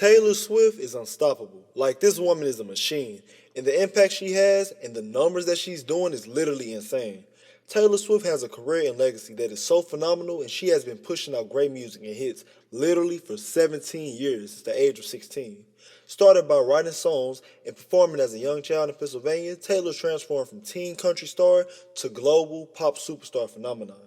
Taylor Swift is unstoppable. Like, this woman is a machine. And the impact she has and the numbers that she's doing is literally insane. Taylor Swift has a career and legacy that is so phenomenal, and she has been pushing out great music and hits literally for 17 years since the age of 16. Started by writing songs and performing as a young child in Pennsylvania, Taylor transformed from teen country star to global pop superstar phenomenon.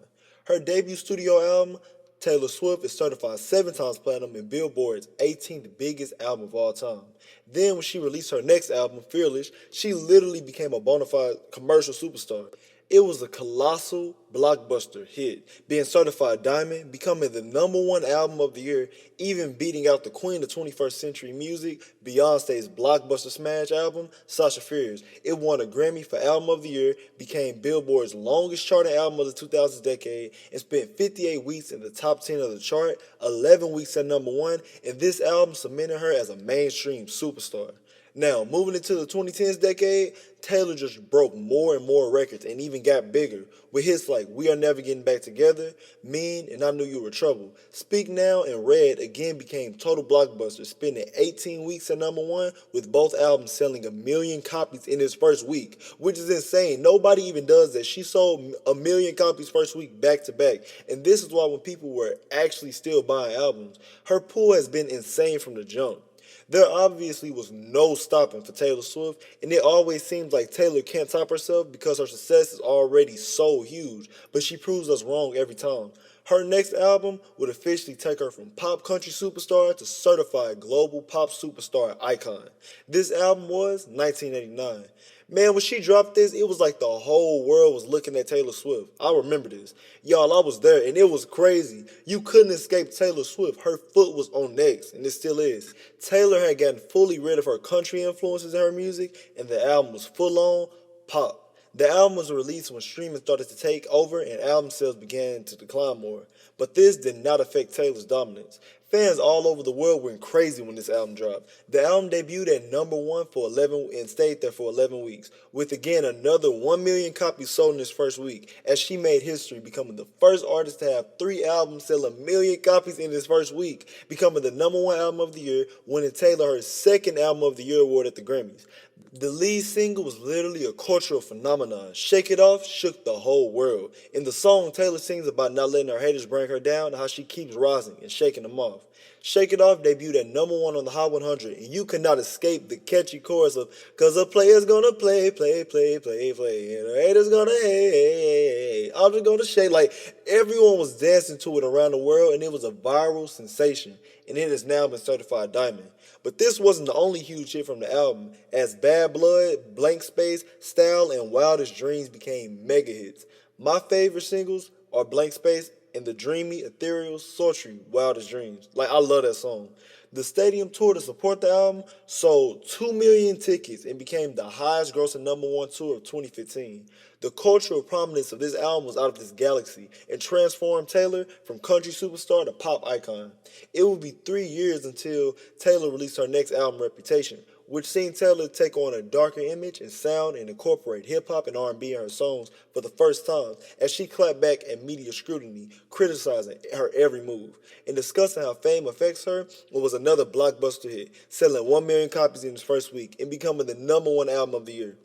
Her debut studio album, Taylor Swift, is certified 7 times platinum and Billboard's 18th biggest album of all time. Then, when she released her next album, Fearless, she literally became a bona fide commercial superstar. It was a colossal blockbuster hit, being certified diamond, becoming the #1 album of the year, even beating out the queen of 21st century music, Beyonce's blockbuster smash album, Sasha Fierce. It won a Grammy for Album of the Year, became Billboard's longest charting album of the 2000s decade, and spent 58 weeks in the top 10 of the chart, 11 weeks at #1, and this album cemented her as a mainstream superstar. Now, moving into the 2010s decade, Taylor just broke more and more records and even got bigger, with hits like We Are Never Getting Back Together, Mean, and I Knew You Were Trouble. Speak Now and Red again became total blockbusters, spending 18 weeks at #1, with both albums selling 1 million copies in its first week, which is insane. Nobody even does that. She sold 1 million copies first week back to back, and this is why when people were actually still buying albums, her pull has been insane from the jump. There obviously was no stopping for Taylor Swift, and it always seems like Taylor can't top herself because her success is already so huge, but she proves us wrong every time. Her next album would officially take her from pop country superstar to certified global pop superstar icon. This album was 1989. Man, when she dropped this, it was like the whole world was looking at Taylor Swift. I remember this. Y'all, I was there, and it was crazy. You couldn't escape Taylor Swift. Her foot was on next, and it still is. Taylor had gotten fully rid of her country influences in her music, and the album was full on pop. The album was released when streaming started to take over and album sales began to decline more. But this did not affect Taylor's dominance. Fans all over the world went crazy when this album dropped. The album debuted at #1 for 11 and stayed there for 11 weeks, with again another 1 million copies sold in its first week, as she made history, becoming the first artist to have 3 albums sell 1 million copies in its first week, becoming the #1 album of the year, winning Taylor her second Album of the Year award at the Grammys. The lead single was literally a cultural phenomenon. Shake It Off shook the whole world. In the song, Taylor sings about not letting her haters bring her down and how she keeps rising and shaking them off. Shake It Off debuted at #1 on the Hot 100, and you cannot escape the catchy chorus of "Cause a player's gonna play, play, play, play, play, and a hater's gonna hate, I'm just gonna shake." Like, everyone was dancing to it around the world, and it was a viral sensation, and it has now been certified diamond. But this wasn't the only huge hit from the album, as Bad Blood, Blank Space, Style, and Wildest Dreams became mega hits. My favorite singles are Blank Space and the dreamy, ethereal, sultry Wildest Dreams. Like, I love that song. The stadium tour to support the album sold 2 million tickets and became the highest grossing #1 tour of 2015. The cultural prominence of this album was out of this galaxy and transformed Taylor from country superstar to pop icon. It would be 3 years until Taylor released her next album, Reputation, which seen Taylor take on a darker image and sound and incorporate hip-hop and R&B in her songs for the first time, as she clapped back at media scrutiny, criticizing her every move. And discussing how fame affects her, it was another blockbuster hit, selling 1 million copies in its first week and becoming the #1 album of the year.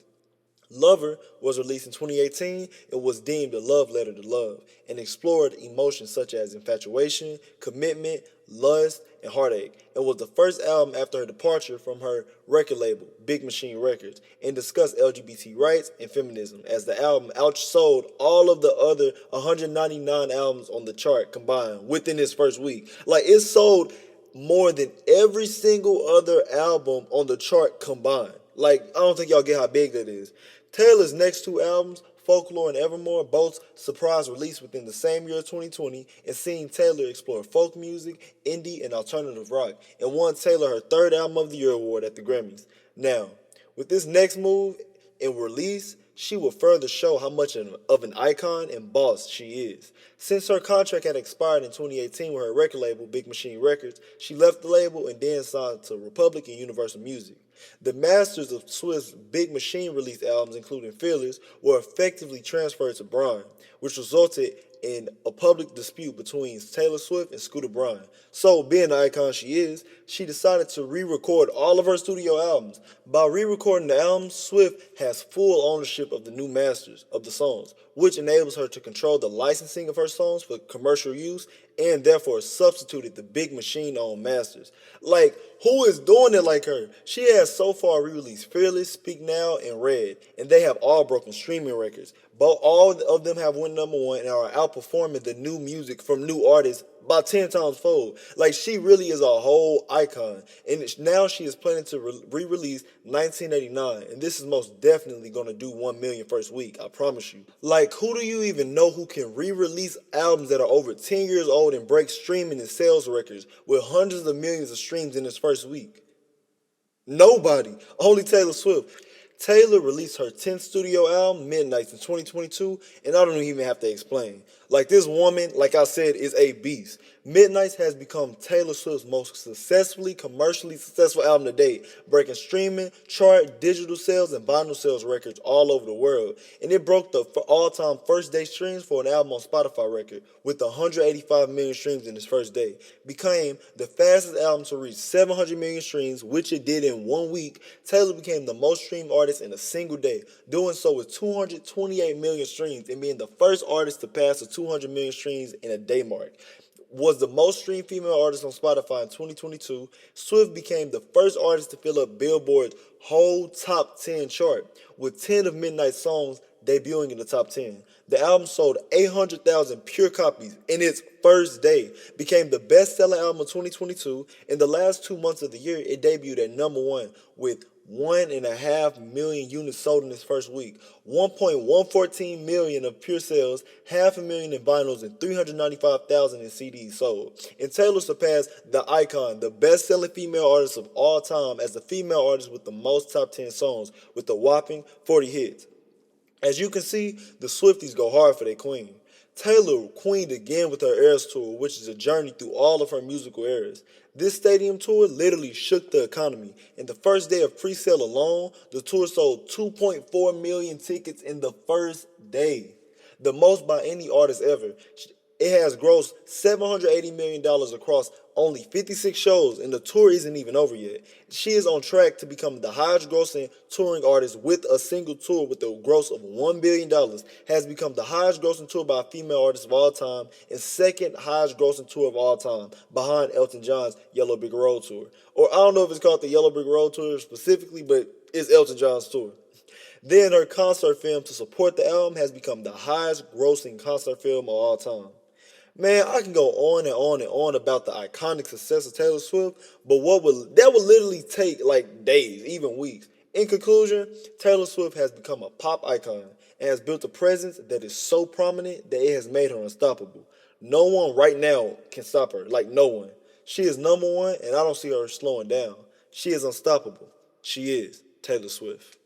Lover was released in 2018 and was deemed a love letter to love and explored emotions such as infatuation, commitment, lust, and heartache, and was the first album after her departure from her record label, Big Machine Records, and discussed LGBT rights and feminism, as the album outsold all of the other 199 albums on the chart combined within its first week. Like, it sold more than every single other album on the chart combined. Like, I don't think y'all get how big that is. Taylor's next 2 albums, Folklore and Evermore, both surprise release within the same year of 2020, and seeing Taylor explore folk music, indie, and alternative rock, and won Taylor her third Album of the Year award at the Grammys. Now, with this next move and release, she will further show how much of an icon and boss she is. Since her contract had expired in 2018 with her record label, Big Machine Records, she left the label and then signed to Republic and Universal Music. The masters of Swift's Big Machine released albums, including Fearless, were effectively transferred to Brian, which resulted in a public dispute between Taylor Swift and Scooter Braun. So, being the icon she is, she decided to re-record all of her studio albums. By re-recording the albums, Swift has full ownership of the new masters of the songs, which enables her to control the licensing of her songs for commercial use and therefore substituted the Big Machine on masters. Like, who is doing it like her? She has so far re-released Fearless, Speak Now, and Red, and they have all broken streaming records. But all of them have went #1 and are outperforming the new music from new artists by 10 times fold. Like, she really is a whole icon. And now she is planning to re-release 1989. And this is most definitely going to do 1 million first week. I promise you. Like, who do you even know who can re-release albums that are over 10 years old and break streaming and sales records with hundreds of millions of streams in its first week? Nobody. Only Taylor Swift. Taylor released her 10th studio album, Midnights, in 2022, and I don't even have to explain. Like, this woman, like I said, is a beast. Midnights has become Taylor Swift's most commercially successful album to date, breaking streaming, chart, digital sales, and vinyl sales records all over the world. And it broke the all-time first-day streams for an album on Spotify record, with 185 million streams in its first day. Became the fastest album to reach 700 million streams, which it did in 1 week. Taylor became the most streamed artist in a single day, doing so with 228 million streams and being the first artist to pass the 200 million streams in a day mark. Was the most streamed female artist on Spotify in 2022. Swift became the first artist to fill up Billboard's whole top 10 chart, with 10 of Midnight's songs debuting in the top 10. The album sold 800,000 pure copies in its first day, became the best-selling album of 2022. In the last 2 months of the year, it debuted at #1 with 1.5 million units sold in its first week, 1.114 million of pure sales, 500,000 in vinyls, and 395,000 in CDs sold. And Taylor surpassed the icon, the best-selling female artist of all time, as the female artist with the most top 10 songs, with a whopping 40 hits. As you can see, the Swifties go hard for their queen. Taylor queened again with her Eras Tour, which is a journey through all of her musical eras. This stadium tour literally shook the economy. In the first day of pre-sale alone, the tour sold 2.4 million tickets in the first day, the most by any artist ever. It has grossed $780 million across only 56 shows, and the tour isn't even over yet. She is on track to become the highest grossing touring artist with a single tour with a gross of $1 billion, has become the highest grossing tour by a female artist of all time, and second highest grossing tour of all time, behind Elton John's Yellow Brick Road Tour. Or I don't know if it's called the Yellow Brick Road Tour specifically, but it's Elton John's tour. Then her concert film to support the album has become the highest grossing concert film of all time. Man, I can go on and on and on about the iconic success of Taylor Swift, but that would literally take like days, even weeks. In conclusion, Taylor Swift has become a pop icon and has built a presence that is so prominent that it has made her unstoppable. No one right now can stop her, like no one. She is #1, and I don't see her slowing down. She is unstoppable. She is Taylor Swift.